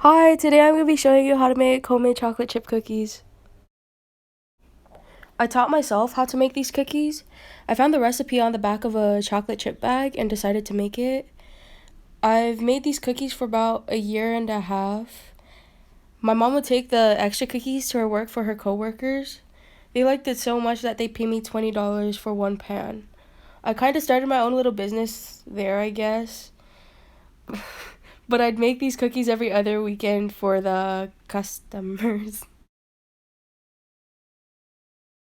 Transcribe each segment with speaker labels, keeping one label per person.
Speaker 1: Hi, today I'm going to be showing you how to make homemade chocolate chip cookies. I taught myself how to make these cookies. I found the recipe on the back of a chocolate chip bag and decided to make it. I've made these cookies for about a year and a half. My mom would take the extra cookies to her work for her coworkers. They liked it so much that they paid me $20 for one pan. I kind of started my own little business there, I guess. But I'd make these cookies every other weekend for the customers.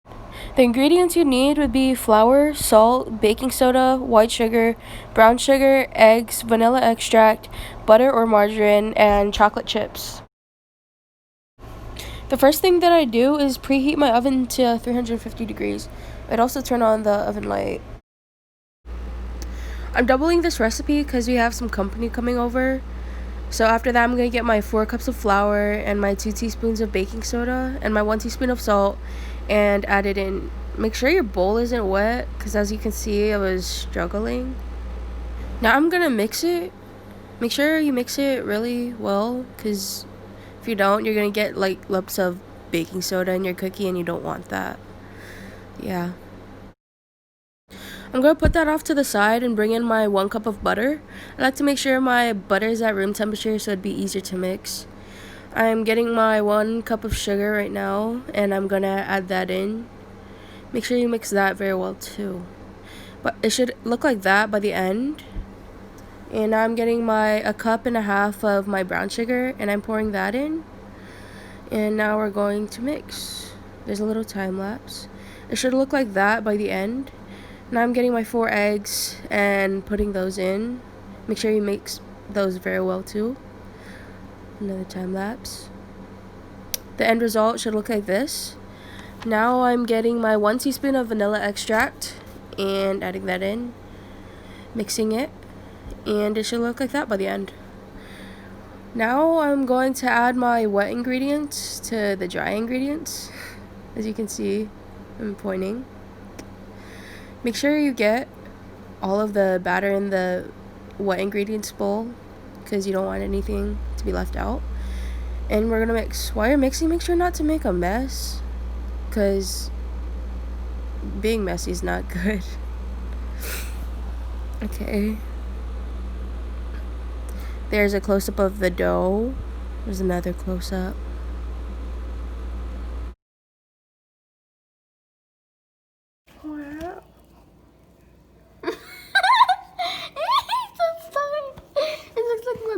Speaker 1: The ingredients you need would be flour, salt, baking soda, white sugar, brown sugar, eggs, vanilla extract, butter or margarine, and chocolate chips. The first thing that I do is preheat my oven to 350 degrees. I'd also turn on the oven light. I'm doubling this recipe because we have some company coming over. So after that, I'm going to get my 4 cups of flour and my 2 teaspoons of baking soda and my 1 teaspoon of salt and add it in. Make sure your bowl isn't wet because as you can see, I was struggling. Now I'm going to mix it. Make sure you mix it really well because if you don't, you're going to get like lumps of baking soda in your cookie and you don't want that. Yeah. I'm going to put that off to the side and bring in my 1 cup of butter. I like to make sure my butter is at room temperature so it'd be easier to mix. I'm getting my 1 cup of sugar right now and I'm going to add that in. Make sure you mix that very well too. But it should look like that by the end. And now I'm getting a cup and a half of my brown sugar and I'm pouring that in. And now we're going to mix. There's a little time lapse. It should look like that by the end. Now I'm getting my 4 eggs and putting those in. Make sure you mix those very well too. Another time lapse. The end result should look like this. Now I'm getting my 1 teaspoon of vanilla extract and adding that in. Mixing it. And it should look like that by the end. Now I'm going to add my wet ingredients to the dry ingredients. As you can see, I'm pointing. Make sure you get all of the batter in the wet ingredients bowl because you don't want anything to be left out. And we're gonna mix. While you're mixing, make sure not to make a mess because being messy is not good. Okay. There's a close-up of the dough. There's another close-up.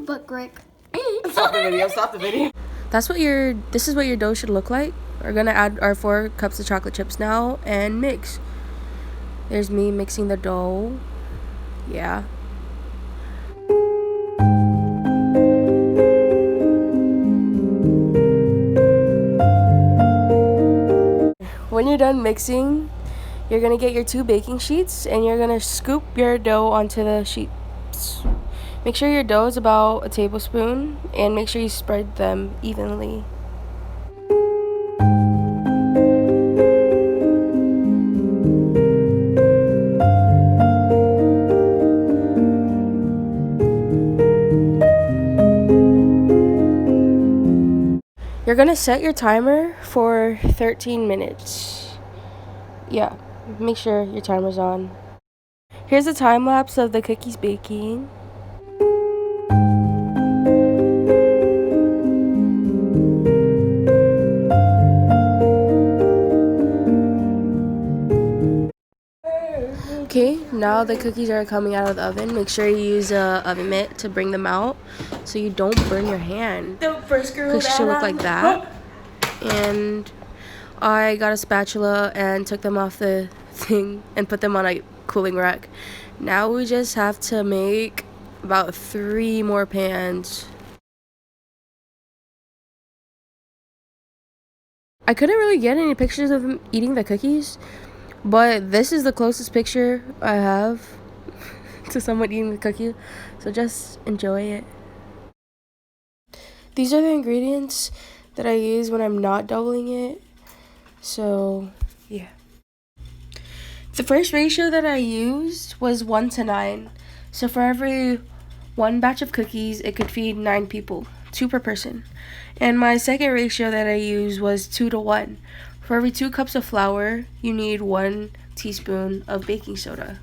Speaker 2: Butt crack.
Speaker 3: Stop the video, stop the video.
Speaker 1: This is what your dough should look like. We're gonna add our 4 cups of chocolate chips now and mix. There's me mixing the dough. Yeah. When you're done mixing, you're gonna get your 2 baking sheets and you're gonna scoop your dough onto the sheets. Make sure your dough is about a tablespoon and make sure you spread them evenly. You're gonna set your timer for 13 minutes. Yeah, make sure your timer's on. Here's a time lapse of the cookies baking. Okay, now the cookies are coming out of the oven. Make sure you use a oven mitt to bring them out so you don't burn your hand.
Speaker 3: The first girl
Speaker 1: Cookies should look like that. And I got a spatula and took them off the thing and put them on a cooling rack. Now we just have to make about 3 more pans. I couldn't really get any pictures of him eating the cookies, but this is the closest picture I have to someone eating the cookie, so just enjoy it. These are the ingredients that I use when I'm not doubling it, so yeah. The first ratio that I used was 1 to 9, so for every 1 batch of cookies, it could feed 9 people. 2 per person. And my second ratio that I used was 2 to 1. For every 2 cups of flour, you need 1 teaspoon of baking soda.